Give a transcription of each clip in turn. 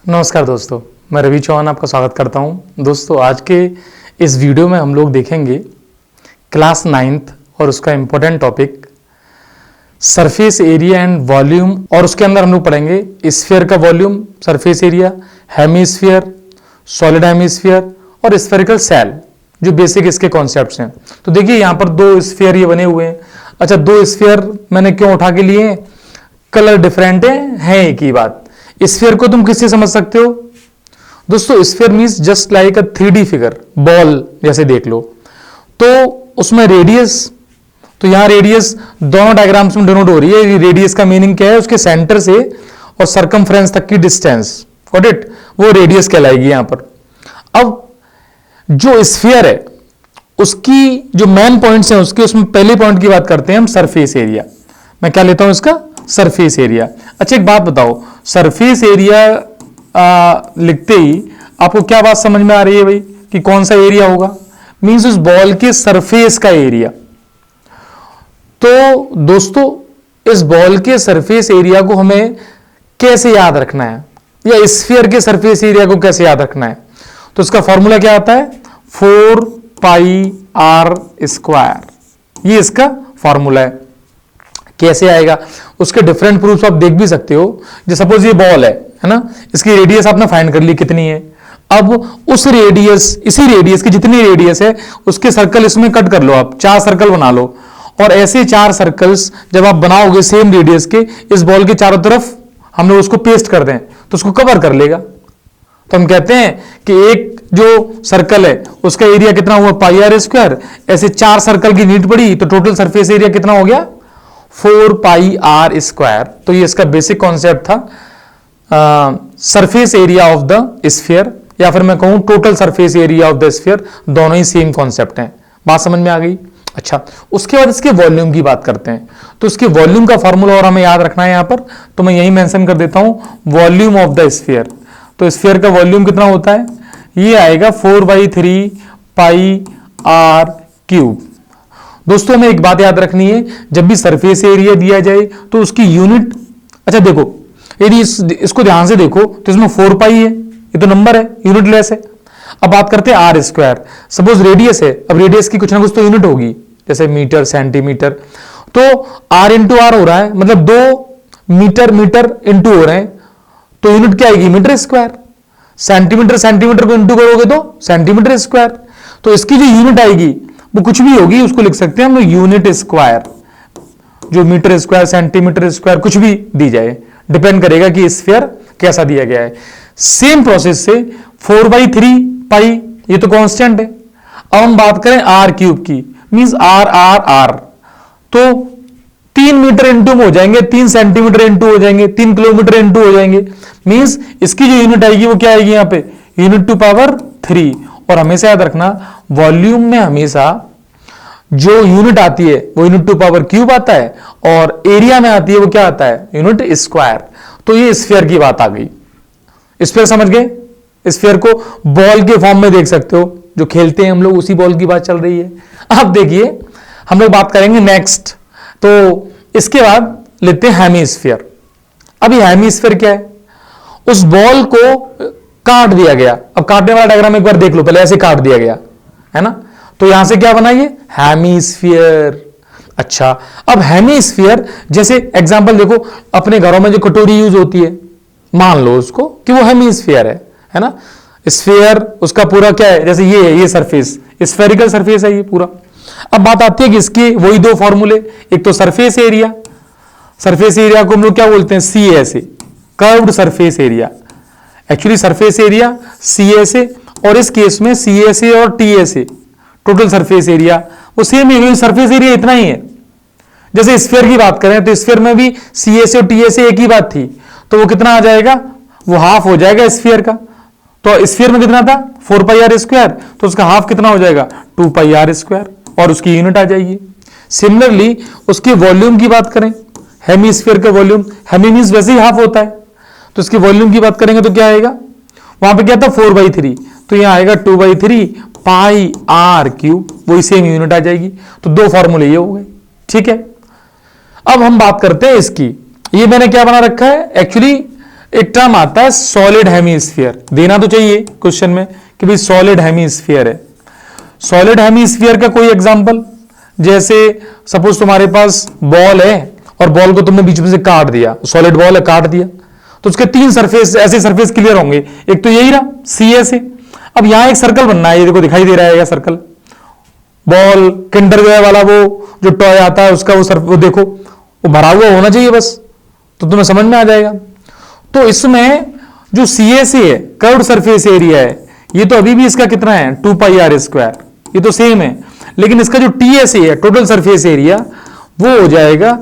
नमस्कार दोस्तों, मैं रवि चौहान आपका स्वागत करता हूं। दोस्तों, आज के इस वीडियो में हम लोग देखेंगे क्लास 9th और उसका important topic surface area and volume, और उसके अंदर हम लोग पढ़ेंगे स्फीयर का volume, surface area, hemisphere, solid hemisphere और स्फेरिकल सेल, जो बेसिक इसके कॉन्सेप्ट्स हैं। तो देखिए यहाँ पर दो स्फीयर ये बने हुए हैं। अच्छा, दो स्फीयर मैंने क्यों उठा के लिए? कलर डिफरेंट है एक ही बात। स्फीयर को तुम किससे समझ सकते हो दोस्तों? स्फीयर मींस जस्ट लाइक अ 3D फिगर, बॉल जैसे देख लो। तो उसमें रेडियस, तो यहां रेडियस दोनों डायग्राम्स में डिनोट हो रही है। रेडियस का मीनिंग क्या है? उसके सेंटर से और सरकमफ्रेंस तक की डिस्टेंस, गॉट इट, वो रेडियस कहलाएगी यहां पर। अब जो स्फीयर है उसकी जो मेन पॉइंट्स हैं उसके, उसमें पहले पॉइंट की बात करते हैं हम, सरफेस एरिया। मैं क्या लेता हूं इसका? Surface area. अच्छा, एक बात बताओ, सरफेस एरिया लिखते ही आपको क्या बात समझ में आ रही है भाई कि कौन सा एरिया होगा? मींस उस बॉल के सरफेस का एरिया। तो दोस्तों, इस बॉल के सरफेस एरिया को हमें कैसे याद रखना है, या स्फीयर के सरफेस एरिया को कैसे याद रखना है? तो इसका फॉर्मूला क्या आता है? 4πr²। ये इसका फॉर्मूला है। कैसे आएगा उसके डिफरेंट प्रूफ्स आप देख भी सकते हो। जैसे सपोज ये बॉल है ना, इसकी रेडियस आपने फाइंड कर ली कितनी है। अब उस रेडियस, इसी रेडियस की जितनी रेडियस है उसके सर्कल इसमें कट कर लो, आप 4 सर्कल बना लो। और ऐसे 4 सर्कल्स जब आप बनाओगे सेम रेडियस के, इस बॉल के चारों तरफ हम लोग उसको पेस्ट कर दें तो उसको कवर कर लेगा। तो हम कहते हैं कि एक जो सर्कल है उसका एरिया कितना हुआ? πr²। ऐसे 4 सर्कल की नीड पड़ी तो टोटल सरफेस एरिया कितना हो गया? 4πr²। तो ये इसका बेसिक कॉन्सेप्ट था, surface area of the sphere, या फिर मैं कहूं total surface area of the sphere. दोनों ही सेम कॉन्सेप्ट हैं। बात समझ में आ गई? अच्छा, उसके बाद इसके वॉल्यूम की बात करते हैं। तो इसके वॉल्यूम का फॉर्मूला और हमें याद रखना है यहां पर, तो मैं यही मेंशन कर देता हूं, वॉल्यूम ऑफ द स्फीयर। तो स्फीयर का वॉल्यूम कितना होता है? ये आएगा 4/3πr³। दोस्तों, हमें एक बात याद रखनी है, जब भी सरफेस एरिया दिया जाए तो उसकी यूनिट, अच्छा देखो, यदि इसको ध्यान से देखो तो इसमें 4π है, ये तो नंबर है, यूनिट लेस है। अब बात करते हैं r²। सपोज रेडियस है, अब रेडियस की कुछ ना कुछ तो यूनिट होगी, जैसे मीटर, सेंटीमीटर। तो r इंटू आर हो रहा है, मतलब 2 मीटर मीटर इंटू हो रहे हैं, तो यूनिट क्या आएगी? Metre square. सेंटीमीटर सेंटीमीटर को इंटू करोगे तो सेंटीमीटर स्क्वायर। तो इसकी जो यूनिट आएगी वो कुछ भी होगी, उसको लिख सकते हैं हम यूनिट स्क्वायर, जो मीटर स्क्वायर, सेंटीमीटर स्क्वायर, कुछ भी दी जाए, डिपेंड करेगा कि स्फीयर कैसा दिया गया है। सेम प्रोसेस से 4/3π, ये तो कांस्टेंट है। अब हम बात करें r³ की, मींस r। तो 3 मीटर इंटू में हो जाएंगे, 3 सेंटीमीटर इंटू हो जाएंगे, 3 किलोमीटर इंटू हो जाएंगे। मींस इसकी जो यूनिट आएगी वो क्या आएगी? यहां पे यूनिट टू पावर 3। और हमेशा याद रखना, वॉल्यूम में हमेशा जो यूनिट आती है वो यूनिट टू पावर क्यूब आता है, और एरिया में आती है वो क्या आता है? Unit square. तो ये स्फीयर की बात आ गई। स्फीयर समझ गए? स्फीयर को बॉल के फॉर्म में देख सकते हो, जो खेलते हैं हम लोग, उसी बॉल की बात चल रही है। अब देखिए, हम लोग बात करेंगे नेक्स्ट। तो इसके बाद लेते हैं हेमीस्फीयर। अभी हेमीस्फीयर क्या है? उस बॉल को काट दिया गया। अब काटने वाला डायग्राम एक बार देख लो, पहले ऐसे काट दिया गया है ना, तो यहां से क्या बना? ये हेमीस्फीयर। अच्छा, अब हेमीस्फीयर जैसे एग्जांपल देखो, अपने घरों में जो कटोरी यूज होती है, मान लो उसको कि वो हेमीस्फीयर है ना। स्फीयर उसका पूरा क्या है? जैसे ये है, ये सरफेस स्फेरिकल सरफेस है ये पूरा। अब बात आती है कि इसके वही 2 फॉर्मूले, एक तो सरफेस एरिया, सरफेस एरिया को हम लोग क्या बोलते हैं? CSA, curved surface area. Actually surface area CSA, और इस केस में CSA और TSA, टोटल सरफेस एरिया, वो सेम है, सरफेस एरिया इतना ही है। जैसे स्फीयर की बात करें तो स्फीयर में भी CSA और TSA एक ही बात थी, तो वो कितना आ जाएगा? वो हाफ हो जाएगा स्फीयर का। तो स्फीयर में कितना था? 4πr², तो उसका हाफ कितना हो जाएगा? 2πr², और उसकी यूनिट आ जाएगी। सिमिलरली उसके वॉल्यूम की बात करें, हेमीस्फीयर का वॉल्यूम, हेमी मींस वैसे ही हाफ होता है, तो इसकी वॉल्यूम की बात करेंगे तो क्या आएगा? वहां पे क्या था? 4/3, तो यहां आएगा 2/3πr³, वही सेम यूनिट आ जाएगी। तो 2 फॉर्मूले ये हो गए, ठीक है। अब हम बात करते हैं इसकी, ये मैंने क्या बना रखा है? एक्चुअली एक टर्म आता है सॉलिड हेमीस्फीयर, देना तो चाहिए क्वेश्चन में कि भाई सॉलिड हेमीस्फीयर है। सॉलिड हेमीस्फीयर का कोई एग्जांपल, जैसे सपोज तुम्हारे पास बॉल है और बॉल को तुमने बीच में से काट दिया, सॉलिड बॉल है, काट दिया, तो उसके तीन सरफेस, ऐसे सरफेस क्लियर होंगे। एक तो यही रहा सी ऐसे। अब यहां एक सर्कल बनना है, ये देखो दिखाई दे रहा है यह सर्कल, बॉल किंडरवेयर वाला वो जो टॉय आता है उसका वो देखो वो भरा हुआ होना चाहिए बस, तो तुम्हें समझ में आ जाएगा। तो इसमें जो सी ऐसे है, कर्व्ड सरफेस एरिया है, ये तो अभी भी इसका कितना है 2 पाई आर स्क्वायर, ये तो सेम है। लेकिन इसका जो टी एस है, टोटल सरफेस एरिया, वो हो जाएगा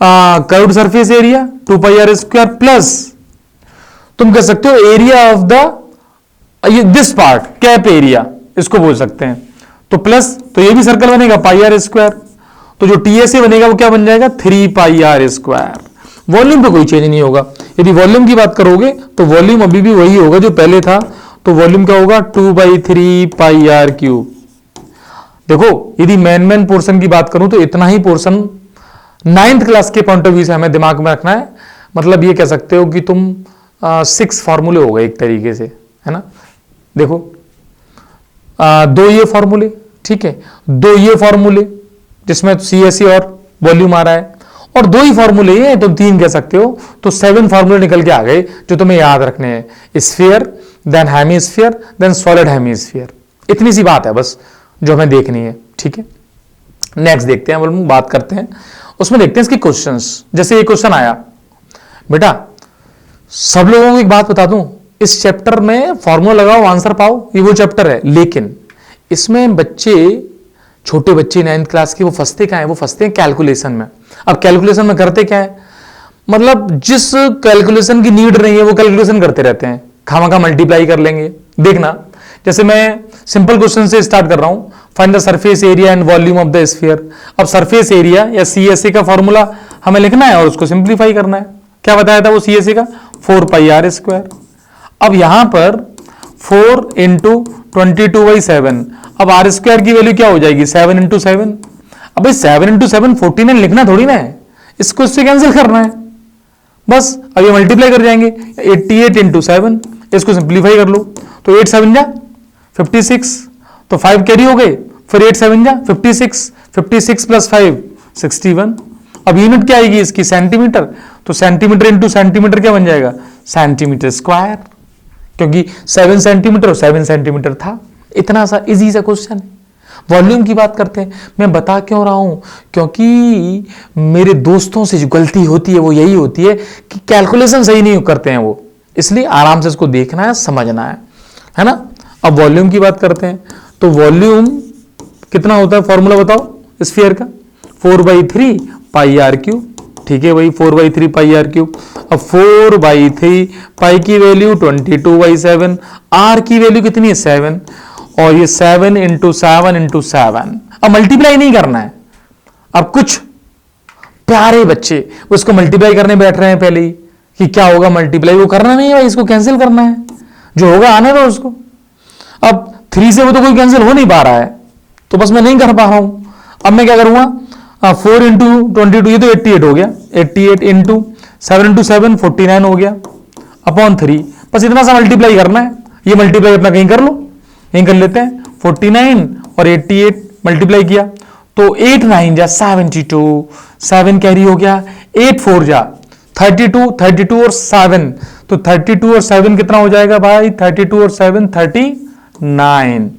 curved surface area 2 pi r square plus तुम कह सकते हो area of the this part, cap area इसको बोल सकते हैं। तो प्लस, तो ये भी सर्कल बनेगा पाई आर स्क्वायर, तो जो टी एस बनेगा वो क्या बन जाएगा 3 पाई आर स्क्वायर। वॉल्यूम पे कोई चेंज नहीं होगा। यदि वॉल्यूम की बात करोगे तो वॉल्यूम अभी भी वही होगा जो पहले था, तो वॉल्यूम क्या होगा 2/3 पाई आर क्यूब। देखो यदि मेन पोर्शन की बात करूं तो इतना ही पोर्शन 9th क्लास के पॉइंट ऑफ व्यू से हमें दिमाग में रखना है। मतलब ये कह सकते हो कि तुम 6 फॉर्मूले हो गए एक तरीके से, है ना। देखो 2 ये फॉर्मूले, ठीक है, 2 ये फॉर्मूले जिसमें सी एस सी और वॉल्यूम आ रहा है, और 2 ही फॉर्मूले ये तुम 3 कह सकते हो, तो 7 फॉर्मूले निकल के आ गए जो तुम्हें याद रखने हैं। Sphere, then hemisphere, then solid hemisphere. इतनी सी बात है बस जो हमें देखनी है, ठीक है। नेक्स्ट देखते हैं, हम बात करते हैं उसमें, देखते हैं इसके क्वेश्चंस। जैसे ये क्वेश्चन आया, बेटा सब लोगों को एक बात बता दूं, इस चैप्टर में फॉर्मूला लगाओ आंसर पाओ, ये वो चैप्टर है, लेकिन इसमें बच्चे, छोटे बच्चे 9th क्लास के, वो फंसते क्या है, वो फंसते हैं कैलकुलेशन में। अब कैलकुलेशन में करते क्या है, मतलब जिस कैलकुलेशन की नीड नहीं है वो कैलकुलेशन करते रहते हैं, खामखा मल्टीप्लाई कर लेंगे। देखना, जैसे मैं सिंपल क्वेश्चन से स्टार्ट कर रहा हूं, find the surface area and volume of the sphere. अब सरफेस एरिया या सीएसए का फॉर्मूला हमें लिखना है और उसको सिंप्लीफाई करना है। क्या बताया था वो सीएसए का 4 पाई आर स्क्वायर। अब यहां पर 4 इंटू 22/7, अब आर स्क्वायर की वैल्यू क्या हो जाएगी 7 इंटू 7। अब भाई 7 इंटू 7 49 लिखना थोड़ी ना है, इसको इससे कैंसिल करना है बस। अब ये मल्टीप्लाई कर जाएंगे, 88 इंटू 7, इसको सिंप्लीफाई कर लो, तो 8 7 जा 56, तो 5 कैरी हो गए, फिर 8 7 जा 56, 56 प्लस 5 61। अब यूनिट क्या आएगी इसकी सेंटीमीटर, तो सेंटीमीटर इंटू सेंटीमीटर क्या बन जाएगा सेंटीमीटर स्क्वायर, क्योंकि 7 सेंटीमीटर और 7 सेंटीमीटर था। इतना सा इजी सा क्वेश्चन है। वॉल्यूम की बात करते हैं, मैं बता क्यों रहा हूं, क्योंकि मेरे दोस्तों से जो गलती होती है वो यही होती है कि कैलकुलेशन सही नहीं करते हैं वो, इसलिए आराम से इसको देखना है, समझना है ना। अब वॉल्यूम की बात करते हैं, तो वॉल्यूम कितना होता है, फॉर्मूला बताओ स्फीयर का 4/3 पाई आर क्यूब, ठीक है भाई 4/3 पाई आर क्यूब। अब 4/3 पाई की वैल्यू 22/7, आर की वैल्यू कितनी है 7, और ये 7 इंटू 7 इंटू 7। अब मल्टीप्लाई नहीं करना है। अब कुछ प्यारे बच्चे उसको मल्टीप्लाई करने बैठ रहे हैं पहले ही कि क्या होगा मल्टीप्लाई, वो करना नहीं है भाई, इसको कैंसिल करना है, जो होगा आने दो उसको। अब 3 से वो तो कोई कैंसिल हो नहीं पा रहा है, तो बस मैं नहीं कर पा रहा हूं। अब मैं क्या करूंगा 4 इंटू 22, ये तो 88 हो गया, 88 इंटू 7 इंटू 7 49 हो गया अपॉन 3, बस इतना सा मल्टीप्लाई करना है। ये मल्टीप्लाई अपना कहीं कर लो, यहीं कर लेते हैं, 49 और 88 मल्टीप्लाई किया तो 8 9 जा 72, 7 कैरी हो गया, 8 4 जा 32, 32 और 7, तो 32 और 7 कितना हो जाएगा भाई 32 और 7 39,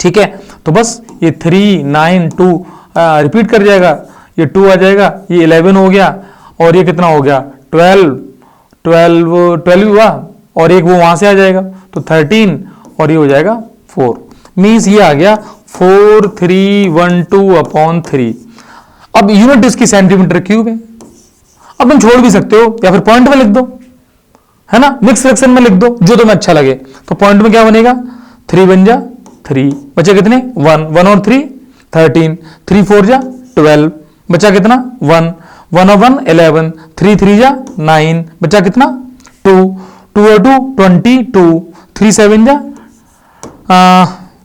ठीक है। तो बस ये 3 9 2 रिपीट कर जाएगा, ये 2 आ जाएगा, ये 11 हो गया, और ये कितना हो गया 12 हुआ, और एक वो वहां से आ जाएगा तो 13, और ये हो जाएगा 4, मीन्स ये आ गया 4312 अपॉन 3। अब यूनिट इसकी सेंटीमीटर क्यूब है। अब तुम छोड़ भी सकते हो या फिर पॉइंट में लिख दो, है ना, मिक्स फ्रैक्शन में लिख दो, जो तुम्हें अच्छा लगे। तो पॉइंट में क्या बनेगा 3 बन जा 3, बचे कितने 1 और 3 13, 3 4 जा 12, बचा कितना 1 1 और 1 11, 3 3 जा 9, बचा कितना 2 2 और 2 22, 3 7 जा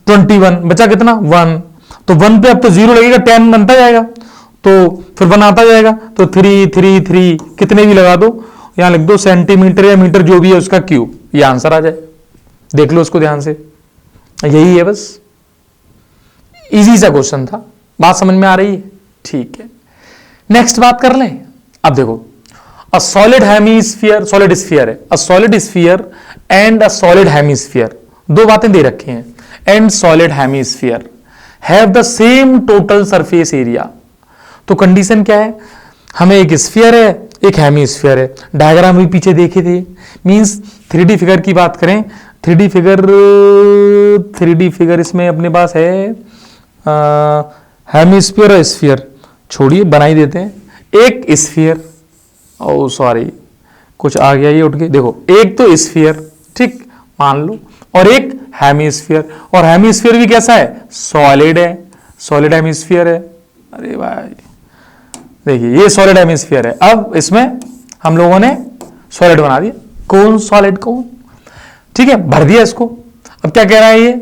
21, बचा कितना 1, तो 1 पे अब तो 0 लगेगा, 10 बनता जाएगा, तो फिर 1 आता जाएगा, तो 3 3 3 कितने भी लगा दो, यहां लिख दो सेंटीमीटर या मीटर जो भी है उसका क्यूब, ये आंसर आ जाए। देख लो उसको ध्यान से, यही है बस, इजी सा क्वेश्चन था। बात समझ में आ रही है? ठीक है, नेक्स्ट बात कर लें। अब देखो, a solid hemisphere, solid sphere है, a solid sphere and a solid hemisphere, दो बातें दे रखी हैं, and solid hemisphere have the same total surface area. तो कंडीशन क्या है, हमें एक स्फीयर है, एक हेमीस्फीयर है, डायग्राम भी पीछे देखे थे। मींस 3D फिगर की बात करें, 3D फिगर इसमें अपने पास है हेमीस्फीयर और स्फीयर, छोड़िए बना ही देते हैं। एक स्फीयर, ओ सॉरी कुछ आ गया ये उठ के, देखो एक तो स्फीयर, ठीक मान लो, और एक हेमीस्फीयर, और हेमीस्फीयर भी कैसा है, सॉलिड है, सॉलिड हेमीस्फीयर है। अरे भाई देखिए ये सॉलिड हेमीस्फीयर है, अब इसमें हम लोगों ने सॉलिड बना दिया, कौन सॉलिड कौन, ठीक है, भर दिया इसको। अब क्या कह रहा है ये,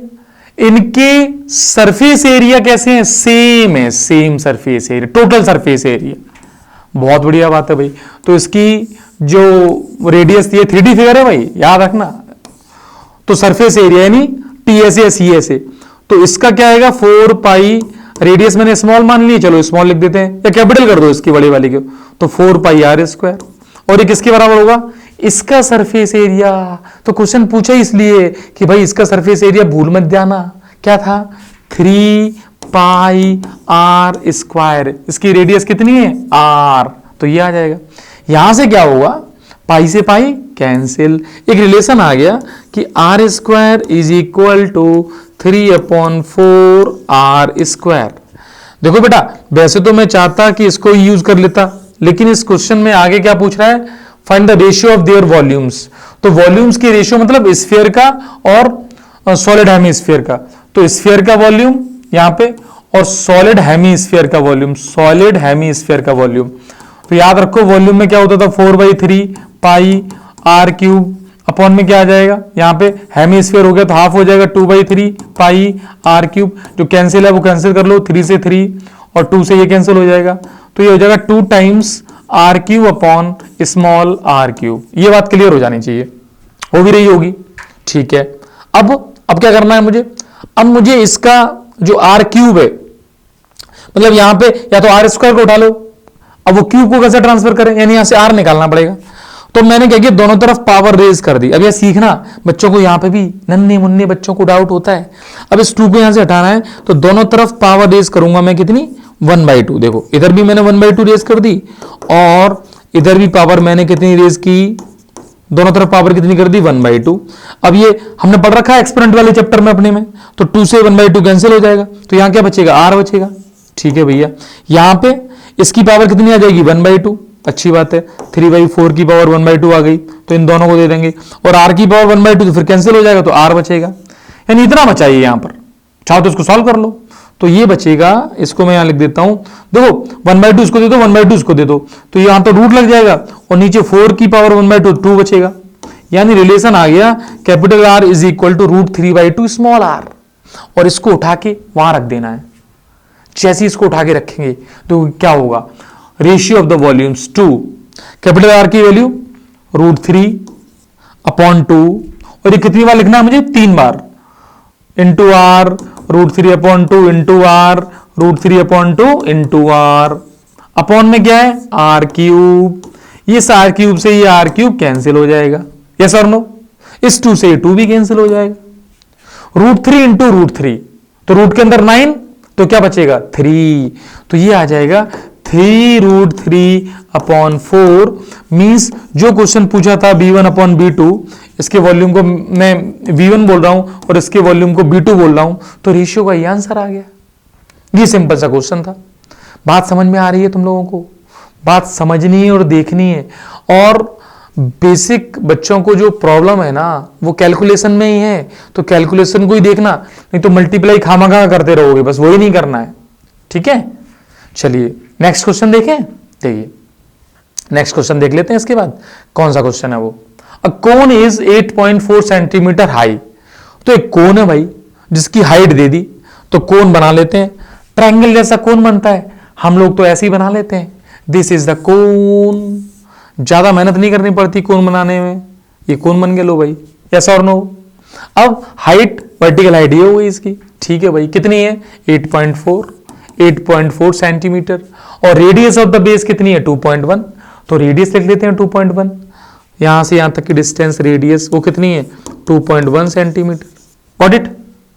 इनके सरफेस एरिया कैसे हैं, सेम है, same surface area, total surface area. बहुत बढ़िया बात है भाई। तो इसकी जो रेडियस थी, 3D फिगर है भाई, याद रखना। तो सरफेस एरिया यानी TS या CS, तो इसका क्या आएगा 4 पाई, रेडियस मैंने स्मॉल मान ली, चलो स्मॉल लिख देते हैं, या कैपिटल कर दो इसकी बड़ी वाली को, तो 4 पाई R स्क्वायर, और ये किसके बराबर होगा, इसका सरफेस एरिया। तो क्वेश्चन पूछा इसलिए कि भाई इसका सरफेस एरिया भूल मत जाना, क्या था 3 पाई R स्क्वायर, इसकी रेडियस कितनी है R, तो ये आ जाएगा। यहां से क्या होगा, पाई से पाई कैंसिल, एक रिलेशन आ गया कि R square is equal to 3/4 R square. देखो बेटा, वैसे तो मैं चाहता कि इसको यूज कर लेता, लेकिन इस क्वेश्चन में आगे क्या पूछ रहा है, find the ratio of their volumes. तो वॉल्यूम्स की रेशियो मतलब स्फीयर का और सॉलिड हेमीस्फीयर का। तो स्फीयर का वॉल्यूम यहां पे और सॉलिड हेमीस्फीयर का वॉल्यूम, सॉलिड हेमीस्फीयर का वॉल्यूम। तो याद रखो वॉल्यूम में क्या होता था 4/3 पाई R क्यूब, अपॉन में क्या आ जाएगा, यहाँ पे हेमीस्फीयर हो गया तो हाफ हो जाएगा 2/3 पाई R क्यूब, जो कैंसिल है वो कैंसिल कर लो, 3 से 3 और 2 से ये कैंसिल हो जाएगा, तो ये हो जाएगा 2 times R cube upon small R cube. ये बात क्लियर हो जानी चाहिए, हो भी रही होगी, ठीक है। अब क्या करना है मुझे, अब मुझे इसका जो R क्यूब है, मतलब यहां पे या तो R स्क्वायर को उठा लो, अब वो क्यूब को कैसे ट्रांसफर करें, यानी यहां से R निकालना पड़ेगा। तो मैंने क्या किया, दोनों तरफ पावर रेज कर दी। अब यह सीखना बच्चों को, यहां पे भी नन्हे मुन्ने बच्चों को डाउट होता है। अब इस 2 को यहां से हटाना है, तो दोनों तरफ पावर रेज करूंगा मैं, कितनी 1/2। देखो इधर भी मैंने 1/2 रेज कर दी, और इधर भी पावर मैंने कितनी रेज की, दोनों तरफ पावर कितनी कर दी 1/2। अब ये हमने पढ़ रखा है एक्सपेरिमेंट वाले चैप्टर में अपने में, तो 2 से 1/2 कैंसिल हो जाएगा, तो यहां क्या बचेगा R बचेगा, ठीक है भैया। यहां पे इसकी पावर कितनी आ जाएगी 1/2, अच्छी बात है, 3/4 की पावर 1/2 आ गई, तो इन दोनों को दे देंगे, और R की पावर 1/2 तो फिर कैंसिल हो जाएगा, तो R बचेगा, यानी इतना बचाइए यहां पर, चाहो तो इसको सॉल्व कर लो। तो ये बचेगा, इसको मैं यहां लिख देता हूं, देखो 1/2 इसको दे दो, 1/2 इसको दे दो, तो यहां तो रूट लग जाएगा, और नीचे 4 की पावर 1/2 2 बचेगा, यानी रिलेशन आ गया capital R is equal to √3/2 small r, और इसको उठा के वहां रख देना है। जैसे इसको उठा के रखेंगे तो क्या होगा, ratio of the volumes 2, capital R की वैल्यू √3/2, और ये कितनी बार लिखना है मुझे, 3 बार, into R √3/2 into R √3/2 into R, upon में क्या है R क्यूब, ये R क्यूब से ये R क्यूब कैंसिल हो जाएगा, यस और नो, इस 2 से ये 2 भी कैंसिल हो जाएगा, √3 इंटू √3, तो रूट के अंदर 9, तो क्या बचेगा 3, तो ये आ जाएगा 3√3/4। मींस जो क्वेश्चन पूछा था B1/B2, इसके वॉल्यूम को मैं V1 बोल रहा हूं और इसके वॉल्यूम को B2 बोल रहा हूं, तो रेशियो का ये आंसर आ गया। ये सिंपल सा क्वेश्चन था। बात समझ में आ रही है तुम लोगों को, बात समझनी है और देखनी है। और बेसिक बच्चों को जो प्रॉब्लम है ना, वो कैलकुलेशन में ही है, तो कैलकुलेशन को ही देखना, नहीं तो मल्टीप्लाई खामखा करते रहोगे, बस वही नहीं करना है, ठीक है। चलिए नेक्स्ट क्वेश्चन देखें, देखिए नेक्स्ट क्वेश्चन देख लेते हैं। इसके बाद कौन सा क्वेश्चन है वो, अ कोन इज 8.4 सेंटीमीटर हाई। तो एक कोन है भाई जिसकी हाइट दे दी, तो कोन बना लेते हैं। ट्रायंगल जैसा कोन बनता है, हम लोग तो ऐसे ही बना लेते हैं, दिस इज द कोन, ज्यादा मेहनत नहीं करनी पड़ती कोन बनाने में, ये कोन बन गया। लो भाई, यस और नो। अब हाइट, वर्टिकल हाइट ये हो गई इसकी, ठीक है भाई, कितनी है 8.4 सेंटीमीटर, और रेडियस ऑफ द बेस कितनी है 2.1, तो रेडियस लिख लेते हैं 2.1, यहां से यहां तक की डिस्टेंस रेडियस वो कितनी है 2.1 सेंटीमीटर। Got it?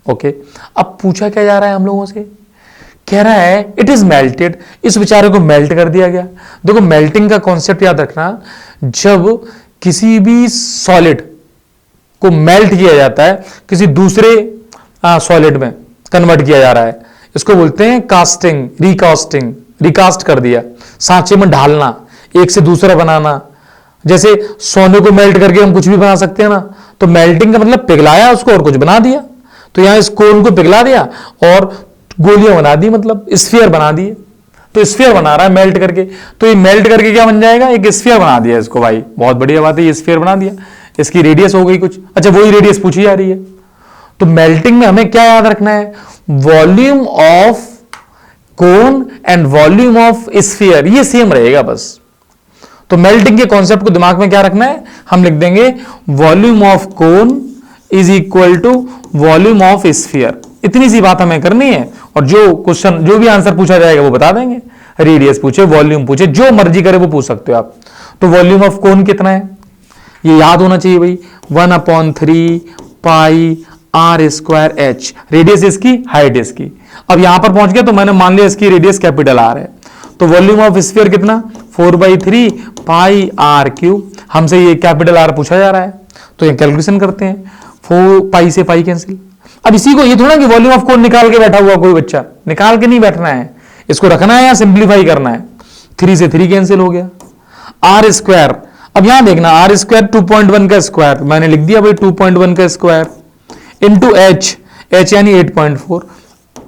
ओके। अब पूछा क्या जा रहा है हम लोगों से, कह रहा है इट इज मेल्टेड, इस बेचारे को मेल्ट कर दिया गया। देखो मेल्टिंग का कॉन्सेप्ट याद रखना, जब किसी भी सॉलिड को मेल्ट किया जाता है, किसी दूसरे सॉलिड में कन्वर्ट किया जा रहा है, इसको बोलते हैं कास्टिंग, रिकास्टिंग, रिकास्ट कर दिया, सांचे में ढालना, एक से दूसरा बनाना। जैसे सोने को मेल्ट करके हम कुछ भी बना सकते हैं ना, तो मेल्टिंग का मतलब पिघलाया उसको और कुछ बना दिया। तो यहां इस कोन को पिघला दिया और गोलियां बना दी, मतलब स्फीयर बना दिए। तो स्फीयर बना रहा है मेल्ट करके, तो ये मेल्ट करके क्या बन जाएगा, एक स्फीयर बना दिया इसको भाई, बहुत बढ़िया बात है, ये स्फीयर बना दिया। इसकी रेडियस हो गई कुछ, अच्छा वही रेडियस पूछी जा रही है। तो मेल्टिंग में हमें क्या याद रखना है, volume of cone and volume of sphere ये सेम रहेगा बस। तो मेल्टिंग के कॉन्सेप्ट को दिमाग में क्या रखना है, हम लिख देंगे volume of cone is equal to volume of sphere. इतनी सी बात हमें करनी है, और जो क्वेश्चन, जो भी आंसर पूछा जाएगा वो बता देंगे। रेडियस पूछे, वॉल्यूम पूछे, जो मर्जी करे वो पूछ सकते हो आप। तो वॉल्यूम ऑफ कोन कितना है ये याद होना चाहिए भाई, 1/3 पाई आर स्क्वायर एच, रेडियस इसकी, हाइट इसकी। अब यहां पर पहुंच गया तो मैंने मान लिया इसकी रेडियस कैपिटल आर है, तो वॉल्यूम ऑफ स्फीयर कितना 4/3 पाई आर क्यूब। हमसे ये कैपिटल आर पूछा जा रहा है, तो ये कैलकुलेशन करते हैं, 4 पाई से पाई कैंसिल। अब इसी को, ये थोड़ा कि वॉल्यूम ऑफ कोन निकाल के बैठा हुआ कोई बच्चा, निकाल के नहीं बैठना है, इसको रखना है या सिंप्लीफाई करना है। 3 से 3 कैंसिल हो गया, आर स्क्वायर। अब यहां देखना, आर स्क्वायर 2.1 का स्क्वायर मैंने लिख दिया भाई, 2.1 का स्क्वायर इंटू एच, एच यानी 8.4।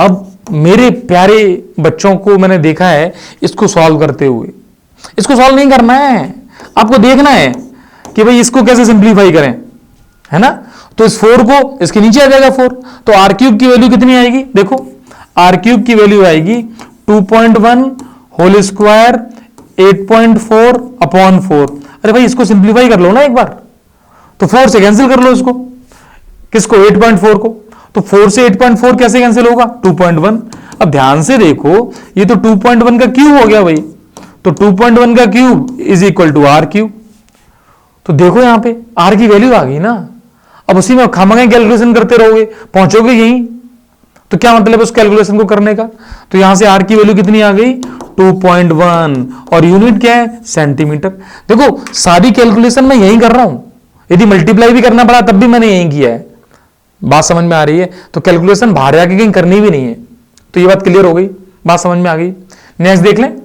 अब मेरे प्यारे बच्चों को मैंने देखा है इसको सॉल्व करते हुए, इसको सॉल्व नहीं करना है, आपको देखना है कि भाई इसको कैसे सिंप्लीफाई करें, है ना। तो इस 4 को इसके नीचे आ जाएगा 4, तो आर क्यूब की वैल्यू कितनी आएगी, देखो आर क्यूब की वैल्यू आएगी 2.1 होल स्क्वायर 8.4 अपॉन 4। अरे भाई इसको सिंप्लीफाई कर लो ना एक बार, तो 4 से कैंसिल कर लो इसको, किसको 8.4 को, तो 4 से 8.4 कैसे कैंसिल होगा 2.1। अब ध्यान से देखो, ये तो 2.1 का क्यूब हो गया भाई, तो 2.1 का cube is equal to r cube. तो देखो यहां पे आर की वैल्यू आ गई ना, अब उसी में खामखा कैलकुलेशन करते रहोगे, पहुंचोगे यहीं, तो क्या मतलब उस कैलकुलेशन को करने का। तो यहां से आर की वैल्यू कितनी आ गई 2.1, और यूनिट क्या है सेंटीमीटर। देखो सारी कैलकुलेशन मैं यहीं कर रहा हूं, यदि मल्टीप्लाई भी करना पड़ा तब भी मैंने यहीं किया है। बात समझ में आ रही है, तो कैलकुलेशन बाहर आके कहीं करनी भी नहीं है। तो ये बात क्लियर हो गई, बात समझ में आ गई। नेक्स्ट देख लें,